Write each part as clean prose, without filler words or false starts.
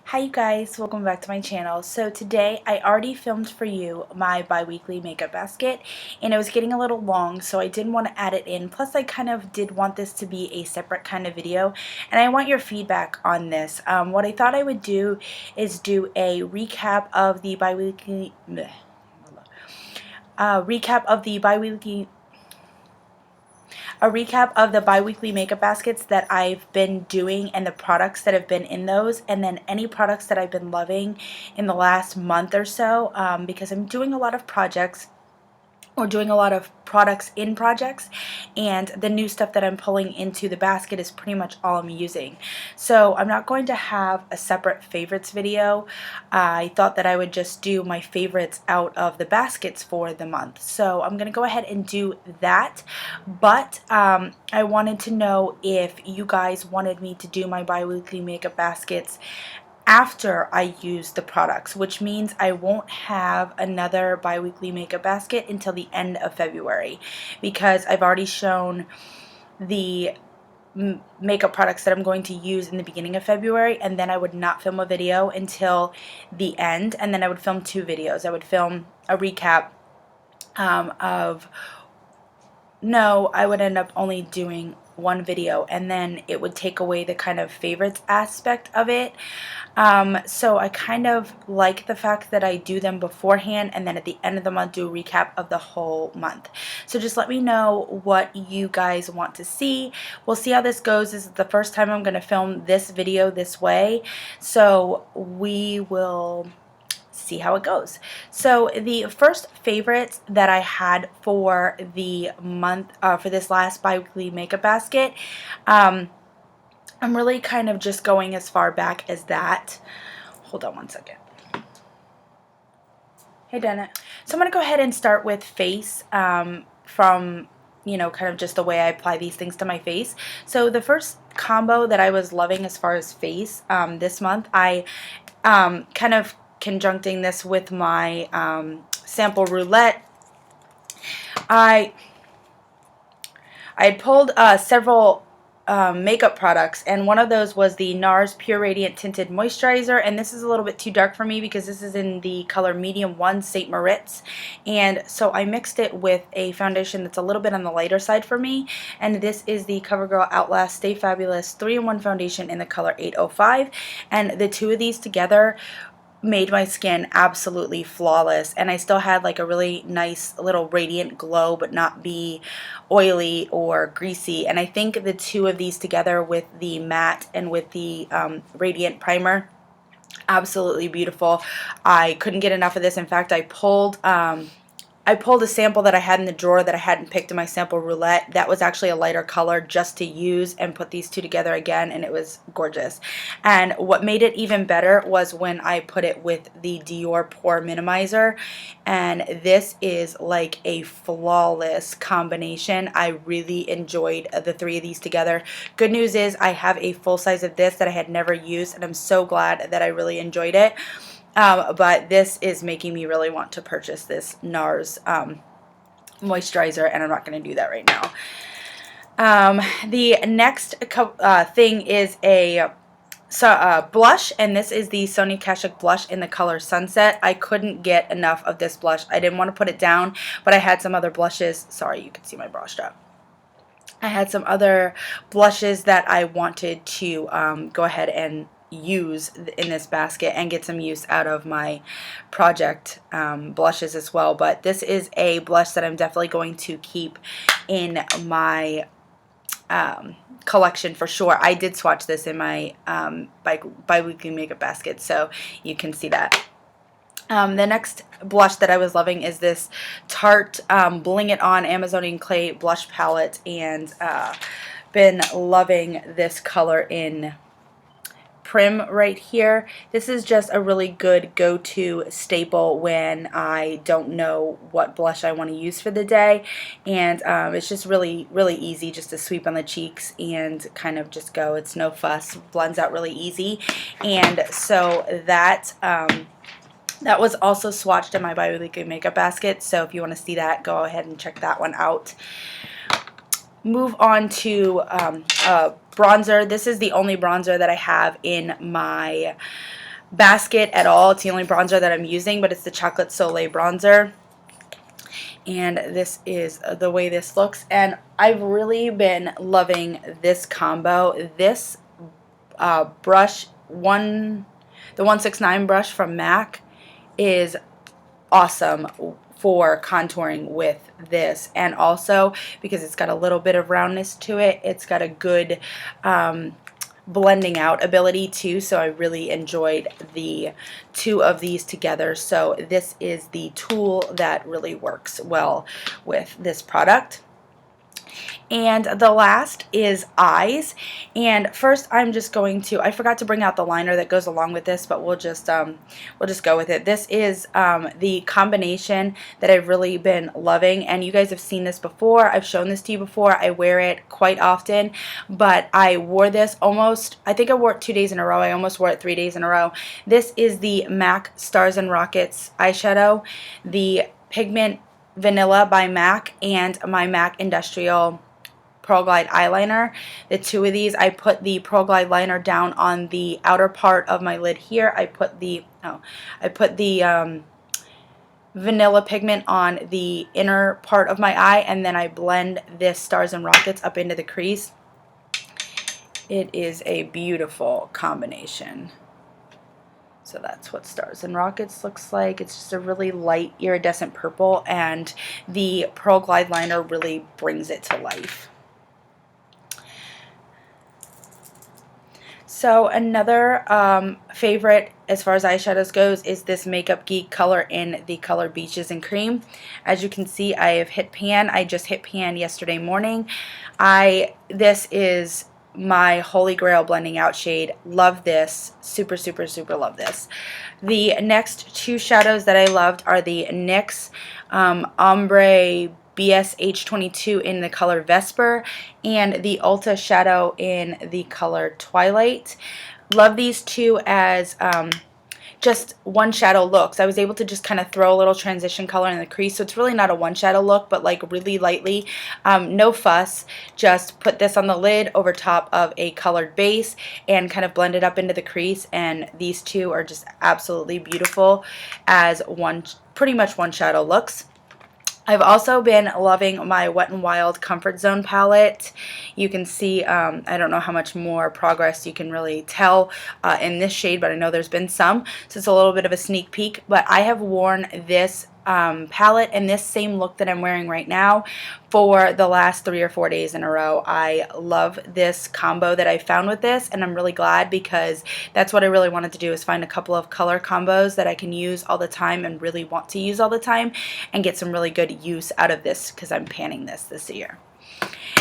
Hi you guys, welcome back to my channel. So today I already filmed for you my bi-weekly makeup basket and it was getting a little long, so I didn't want to add it in. Plus I kind of did want this to be a separate kind of video and I want your feedback on this. What I thought I would do is do a recap of the bi-weekly bi-weekly makeup baskets that I've been doing and the products that have been in those, and then any products that I've been loving in the last month or so, because I'm doing a lot of projects or doing a lot of products in projects, and the new stuff that I'm pulling into the basket is pretty much all I'm using. So I'm not going to have a separate favorites video. I thought that I would just do my favorites out of the baskets for the month. So I'm gonna go ahead and do that, but I wanted to know if you guys wanted me to do my bi-weekly makeup baskets after I use the products, which means I won't have another bi-weekly makeup basket until the end of February, because I've already shown the makeup products that I'm going to use in the beginning of February, and then I would not film a video until the end, and then I would film two videos. I would film a recap I would end up only doing one video, and then it would take away the kind of favorites aspect of it. So I kind of like the fact that I do them beforehand and then at the end of the month do a recap of the whole month. So just let me know what you guys want to see. We'll see how this goes. This is the first time I'm going to film this video this way, so we will see how it goes. So the first favorites that I had for the month, for this last bi-weekly makeup basket, I'm really kind of just going as far back as that. Hold on one second. Hey, Dennett. So I'm going to go ahead and start with face, from, you know, kind of just the way I apply these things to my face. So the first combo that I was loving as far as face this month, I kind of conjuncting this with my sample roulette. I had pulled several makeup products, and one of those was the NARS Pure Radiant Tinted Moisturizer, and this is a little bit too dark for me because this is in the color Medium 1 St. Moritz, and so I mixed it with a foundation that's a little bit on the lighter side for me, and this is the Covergirl Outlast Stay Fabulous 3-in-1 foundation in the color 805, and the two of these together made my skin absolutely flawless, and I still had like a really nice little radiant glow but not be oily or greasy. And I think the two of these together with the matte and with the radiant primer, absolutely beautiful. I couldn't get enough of this. In fact, I pulled a sample that I had in the drawer that I hadn't picked in my sample roulette. That was actually a lighter color just to use, and put these two together again, and it was gorgeous. And what made it even better was when I put it with the Dior Pore Minimizer, and this is like a flawless combination. I really enjoyed the three of these together. Good news is I have a full size of this that I had never used, and I'm so glad that I really enjoyed it. But this is making me really want to purchase this NARS moisturizer, and I'm not going to do that right now. The next thing is a blush, and this is the Sonia Kashuk blush in the color Sunset. I couldn't get enough of this blush. I didn't want to put it down, but I had some other blushes. Sorry, you can see my bra strap. I had some other blushes that I wanted to go ahead and use in this basket and get some use out of my project blushes as well. But this is a blush that I'm definitely going to keep in my collection for sure. I did swatch this in my bi-weekly makeup basket, so you can see that. The next blush that I was loving is this Tarte Bling It On Amazonian Clay blush palette, and been loving this color in Prim right here. This is just a really good go-to staple when I don't know what blush I want to use for the day, and it's just really easy just to sweep on the cheeks and kind of just go. It's no fuss, blends out really easy, and so that that was also swatched in my bi-weekly makeup basket, so if you want to see that, go ahead and check that one out. Move on to bronzer. This is the only bronzer that I have in my basket at all. It's the only bronzer that I'm using, but it's the Chocolate Soleil Bronzer. And this is the way this looks. And I've really been loving this combo. This brush, the 169 brush from MAC, is awesome for contouring with this, and also because it's got a little bit of roundness to it, it's got a good blending out ability too, so I really enjoyed the two of these together. So this is the tool that really works well with this product. And the last is eyes. And first I'm just going to, I forgot to bring out the liner that goes along with this, but we'll just go with it. This is the combination that I've really been loving, and you guys have seen this before. I've shown this to you before. I wear it quite often, but I wore this almost, I think I wore it 2 days in a row. I almost wore it 3 days in a row. This is the MAC Stars and Rockets eyeshadow, the Pigment Vanilla by MAC, and my MAC Industrial Pearl Glide eyeliner. The two of these, I put the Pearl Glide liner down on the outer part of my lid here. I put the vanilla pigment on the inner part of my eye, and then I blend this Stars and Rockets up into the crease. It is a beautiful combination. So that's what Stars and Rockets looks like. It's just a really light iridescent purple, and the Pearl Glide liner really brings it to life. So another favorite as far as eyeshadows goes is this Makeup Geek color in the color Beaches and Cream. As you can see, I have hit pan. I just hit pan yesterday morning. This is my holy grail blending out shade. Love this. Super, super, super love this. The next two shadows that I loved are the NYX Ombre BSH22 in the color Vesper, and the Ulta shadow in the color Twilight. Love these two as just one shadow looks. I was able to just kind of throw a little transition color in the crease, so it's really not a one shadow look, but like really lightly, no fuss. Just put this on the lid over top of a colored base and kind of blend it up into the crease, and these two are just absolutely beautiful as pretty much one shadow looks. I've also been loving my Wet n Wild Comfort Zone palette. You can see, I don't know how much more progress you can really tell in this shade, but I know there's been some, so it's a little bit of a sneak peek. But I have worn this palette and this same look that I'm wearing right now for the last 3 or 4 days in a row. I love this combo that I found with this, and I'm really glad, because that's what I really wanted to do, is find a couple of color combos that I can use all the time and really want to use all the time and get some really good use out of this, because I'm panning this year.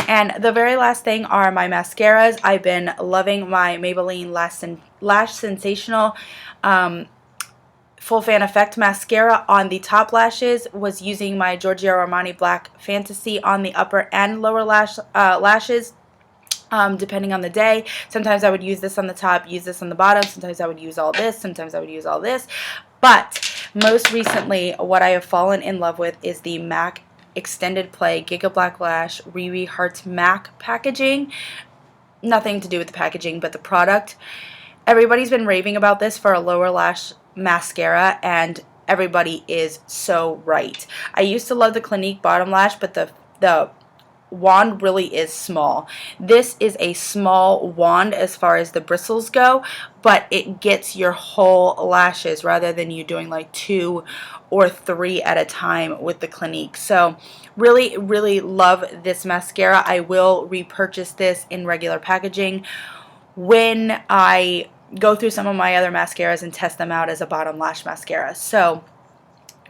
And the very last thing are my mascaras. I've been loving my Maybelline Lash Sensational Full Fan Effect mascara on the top lashes. Was using my Giorgio Armani Black Fantasy on the upper and lower lashes, depending on the day. Sometimes I would use this on the top, use this on the bottom. Sometimes I would use all this. Sometimes I would use all this. But most recently, what I have fallen in love with is the MAC Extended Play Giga Black Lash Riri Hearts MAC packaging. Nothing to do with the packaging, but the product. Everybody's been raving about this for a lower lash mascara, and everybody is so right. I used to love the Clinique bottom lash, but the wand really is small. This is a small wand as far as the bristles go, but it gets your whole lashes rather than you doing like 2 or 3 at a time with the Clinique. So really, really love this mascara. I will repurchase this in regular packaging when I go through some of my other mascaras and test them out as a bottom lash mascara. So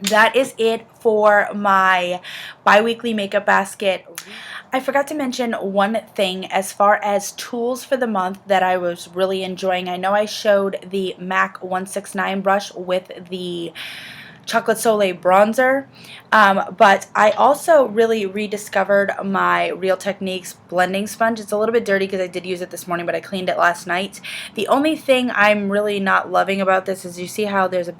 that is it for my bi-weekly makeup basket. I forgot to mention one thing as far as tools for the month that I was really enjoying. I know I showed the MAC 169 brush with the Chocolate Soleil Bronzer, but I also really rediscovered my Real Techniques blending sponge. It's a little bit dirty because I did use it this morning, but I cleaned it last night. The only thing I'm really not loving about this is, you see how there's a